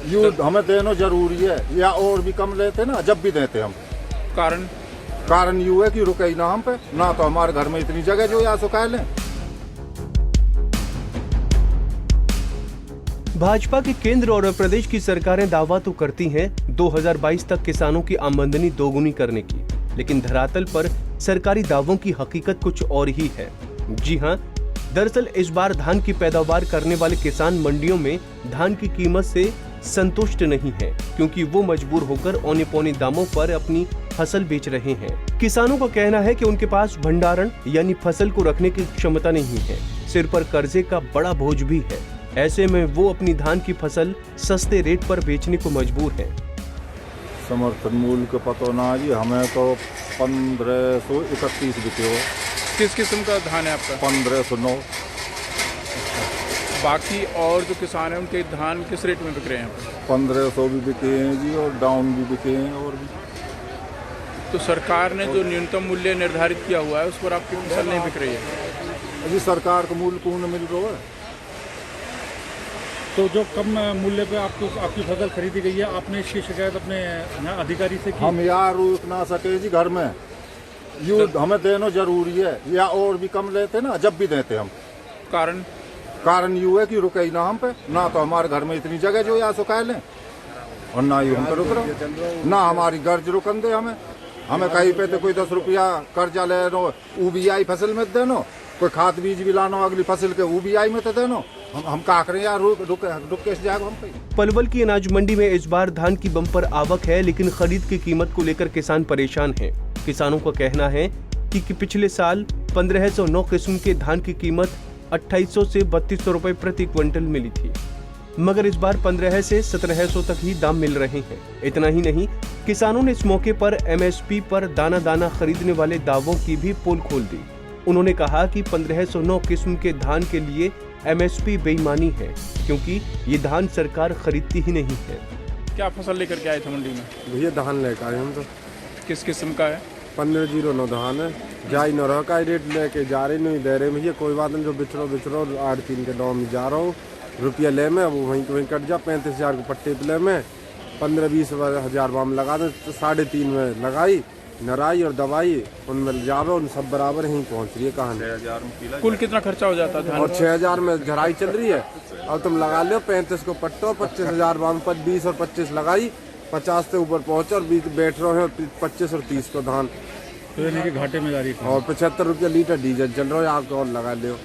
You हमें देना जरूरी है, या और भी कम लेते ना, जब भी देते हम। कारण यू है कि रुके ही ना हम पे, ना तो हमारे घर में इतनी जगह जो यहाँ सुखा लें। भाजपा की केंद्र और प्रदेश की सरकारें दावा तो करती हैं 2022 तक किसानों की आमदनी दोगुनी करने की, लेकिन धरातल पर सरकारी दावों की हकीकत कुछ और ही है। जी हां, दरअसल इस बार धान की पैदावार करने वाले किसान मंडियों में धान की कीमत से संतुष्ट नहीं है, क्योंकि वो मजबूर होकर औने पौने दामों पर अपनी फसल बेच रहे हैं। किसानों का कहना है कि उनके पास भंडारण यानी फसल को रखने की क्षमता नहीं है, सिर पर कर्जे का बड़ा बोझ भी है। ऐसे में वो अपनी धान की फसल सस्ते रेट पर बेचने को मजबूर हैं। समर्थन मूल्य का पता ना जी, हमें तो 1531 बिके हो। किस किस्म का धान है आपका? 1509। बाकी और जो किसान हैं उनके धान किस रेट में बिक रहे हैं? 1500 भी बिके हैं जी, और डाउन भी बिके हैं। और भी तो सरकार ने जो न्यूनतम मूल्य निर्धारित किया हुआ है उस पर आपकी फसल नहीं बिक रही है? जी सरकार का मूल्य कौन मिल रहा है? तो जो कम मूल्य पे आपकी फसल खरीदी गई है, आपने इसकी शिकायत अपने यहाँ अधिकारी से की? हम यार रुक ना सके जी घर में, यू हमें देना जरूरी है, या और भी कम लेते ना, जब भी देते हम। कारण यू है कि रुके ही ना हम पे, ना तो हमारे घर में इतनी जगह जो यहाँ सुखा लें, और ना ही हम पे रुक रहे, ना हमारी गर्ज रुकन दे हमें कहीं पे तो कोई 10 रुपया कर्जा ले लो, UBI फसल में देनो, कोई खाद बीज भी लानो अगली फसल के UBI में तो देनो। हम का करें यार, रुक के जाएगा हम पे। पलवल की अनाज मंडी में इस बार धान की बम्पर आवक है, लेकिन खरीद की कीमत को लेकर किसान परेशान हैं। किसानों का कहना है कि पिछले साल 1509 किस्म के धान की कीमत 2800 से 3200 रुपए प्रति क्विंटल मिली थी, मगर इस बार 1500 से 1700 तक ही दाम मिल रहे हैं। इतना ही नहीं, किसानों ने इस मौके पर MSP पर दाना दाना खरीदने वाले दावों की भी पोल खोल दी। उन्होंने कहा कि 1509 किस्म के धान के लिए MSP बेईमानी है, क्योंकि ये धान सरकार खरीदती ही नहीं है। क्या फसल लेकर के आए थे मंडी में? भैया धान लेकर आए हम तो। किस किस्म का है? 1509 धान है, जाई न रहा का रेट लेके जा रहे नहीं दे रहे भैया, कोई बात नहीं, जो बिचरो 8-3 के दाम में जा रहा हूँ, रुपया ले में वो वहीं कट जा, 35,000 को पट्टे पे ले में 15-20 हज़ार बाम लगा दे, 3.5 में लगाई, नराई और दवाई उनमें जावे, उन सब बराबर ही पहुंच रही है। कहाँ 6,000 कुल कितना खर्चा हो जाता है? और 6,000 में झराई चल रही है, और तुम लगा लो 35 को पट्टो, 25,000 बाम पर 20 और 25 लगाई, 50 से ऊपर पहुंचे, और 20 बैठ रहे हैं 25 और 30 को धान, तो यानी कि घाटे में जा रही है। और 75 रुपया लीटर डीजल चल रहा है, आप और लगा लो।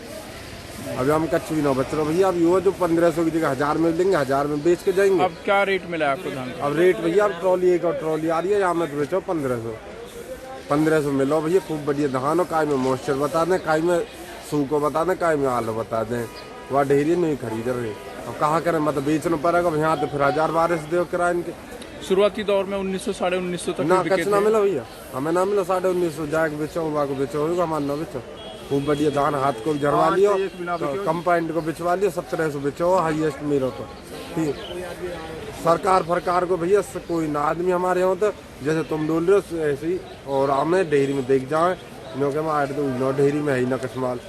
अभी हम कच्छ भी ना बच रहे भैया, अब ये जो 1500 की जगह 1000 में लेंगे, 1000 में बेच के जाएंगे। अब क्या रेट मिला आपको धान? अब रेट भैया, अब ट्रॉली एक और ट्रॉली आ रही है, यहाँ में तो बेचो 1500 मिलो भैया, खूब बढ़िया धान हो, काय में मॉइस्चर बता दें, काय में सूखो बता दें, काय में आलू बता दें, वह ढेरी नहीं खरीद रहे। अब कहाँ करें, मतलब बेचना पड़ेगा यहाँ तो फिर 1000-1200 दो किराए इनके। शुरुआती दौर में 1900-1950 तक ना कच्छ ना मिला भैया, हमें ना मिला 1950, जाके बेचो वहाँ को बेचो, हमारे ना बेचो, खूब बढ़िया धान हाथ को झरवा लियो, तो कंपाइंड को बिचवा लियो, 1700 बेचो हाईएस्ट मेरा तो। ठीक सरकार को भैया कोई ना आदमी हमारे यहाँ तो जैसे तुम बोल रहे हो ऐसे ही, और हमें डेयरी में देख जाए नो डेयरी में है ना कस्माल,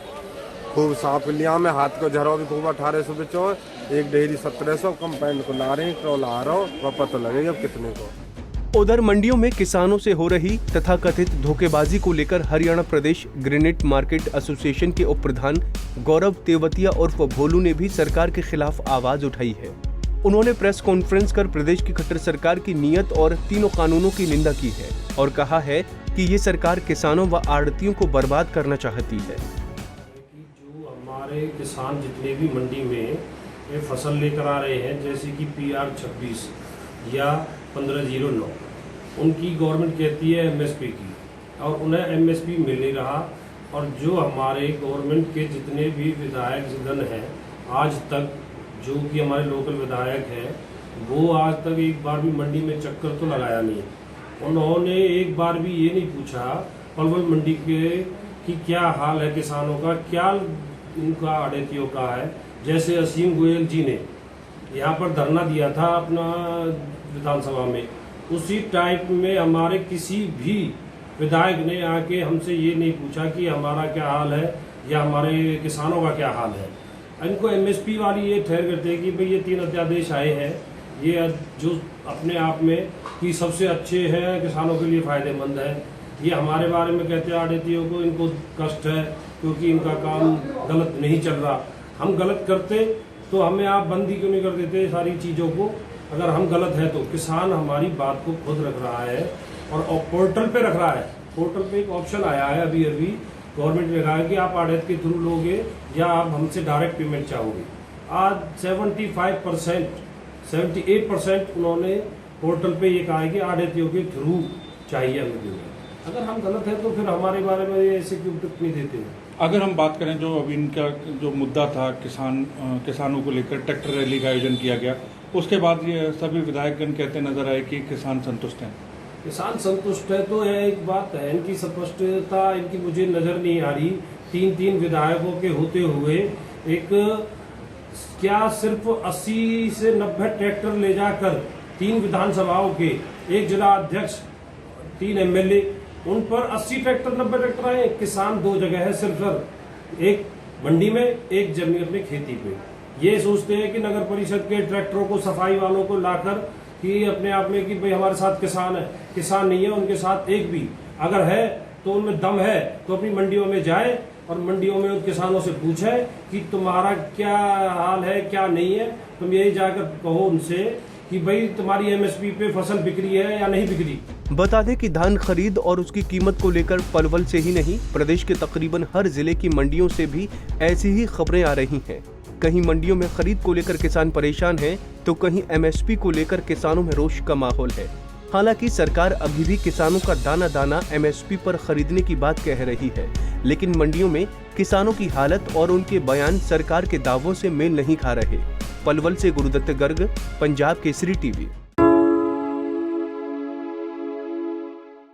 खूब साफ लिया में हाथ को झरो भी खूब 1800 बेचो, एक डेयरी 1700, कंपाइंड को ला रहे हैं, ट्रोल आ रहा हो, वह पता लगेगा कितने को। उधर मंडियों में किसानों से हो रही तथा कथित धोखेबाजी को लेकर हरियाणा प्रदेश ग्रेनेट मार्केट एसोसिएशन के उप प्रधान गौरव तेवतिया उर्फ भोलू ने भी सरकार के खिलाफ आवाज उठाई है। उन्होंने प्रेस कॉन्फ्रेंस कर प्रदेश की खट्टर सरकार की नीयत और तीनों कानूनों की निंदा की है और कहा है कि ये सरकार किसानों व आड़तियों को बर्बाद करना चाहती है। जो हमारे किसान जितने भी मंडी में ये फसल लेकर आ रहे हैं, जैसे कि PR 26 या 1509, उनकी गवर्नमेंट कहती है MSP की, और उन्हें MSP मिल नहीं रहा। और जो हमारे गवर्नमेंट के जितने भी विधायक गण हैं, आज तक जो कि हमारे लोकल विधायक हैं, वो आज तक एक बार भी मंडी में चक्कर तो लगाया नहीं। उन्होंने एक बार भी ये नहीं पूछा पलवल मंडी के कि क्या हाल है किसानों का, क्या इनका आड़तियों का है। जैसे असीम गोयल जी ने यहाँ पर धरना दिया था अपना विधानसभा में, उसी टाइप में हमारे किसी भी विधायक ने आके हमसे ये नहीं पूछा कि हमारा क्या हाल है या हमारे किसानों का क्या हाल है। इनको MSP वाली ये ठहर करते हैं कि भाई ये 3 अध्यादेश आए हैं, ये जो अपने आप में कि सबसे अच्छे हैं, किसानों के लिए फ़ायदेमंद है, ये हमारे बारे में कहते हैं आड़तियों को इनको कष्ट है क्योंकि इनका काम गलत नहीं चल रहा। हम गलत करते तो हमें आप बंदी क्यों नहीं कर देते सारी चीज़ों को? अगर हम गलत है तो किसान हमारी बात को खुद रख रहा है और पोर्टल पे रख रहा है। पोर्टल पे एक ऑप्शन आया है अभी गवर्नमेंट ने कहा है कि आप आड़त के थ्रू लोगे या आप हमसे डायरेक्ट पेमेंट चाहोगे। आज 78% उन्होंने पोर्टल पे ये कहा है कि आड़तियों के थ्रू चाहिए हमें पेमेंट। अगर हम गलत है तो फिर हमारे बारे में ऐसे क्यों टिप्पणी देते हैं? अगर हम बात करें जो अभी इनका जो मुद्दा था किसानों को लेकर ट्रैक्टर रैली का आयोजन किया गया, उसके बाद ये सभी विधायकगण कहते नजर आए कि किसान संतुष्ट हैं। किसान संतुष्ट है तो यह एक बात है, इनकी स्पष्टता इनकी मुझे नजर नहीं आ रही। 3 विधायकों के होते हुए एक क्या सिर्फ 80 से 90 ट्रैक्टर ले जाकर 3 विधानसभाओं के एक जिला अध्यक्ष 3 MLA उन पर 80 ट्रैक्टर 90 ट्रैक्टर आए। किसान 2 जगह है सिर्फ सर, एक मंडी में, एक जमीन अपनी खेती पे। ये सोचते हैं कि नगर परिषद के ट्रैक्टरों को, सफाई वालों को लाकर कि अपने आप में कि भाई हमारे साथ किसान है। किसान नहीं है उनके साथ एक भी, अगर है तो उनमें दम है तो अपनी मंडियों में जाए और मंडियों में उन किसानों से पूछे कि तुम्हारा क्या हाल है, क्या नहीं है। तुम यही जाकर कहो उनसे कि भाई तुम्हारी MSP पे फसल बिक्री है या नहीं बिक्री। बता दें कि धान खरीद और उसकी कीमत को लेकर पलवल से ही नहीं, प्रदेश के तकरीबन हर जिले की मंडियों से भी ऐसी ही खबरें आ रही हैं। कहीं मंडियों में खरीद को लेकर किसान परेशान हैं, तो कहीं MSP को लेकर किसानों में रोष का माहौल है। हालांकि सरकार अभी भी किसानों का दाना दाना MSP पर खरीदने की बात कह रही है, लेकिन मंडियों में किसानों की हालत और उनके बयान सरकार के दावों से मेल नहीं खा रहे। पलवल से गुरुदत्त गर्ग, पंजाब केसरी TV।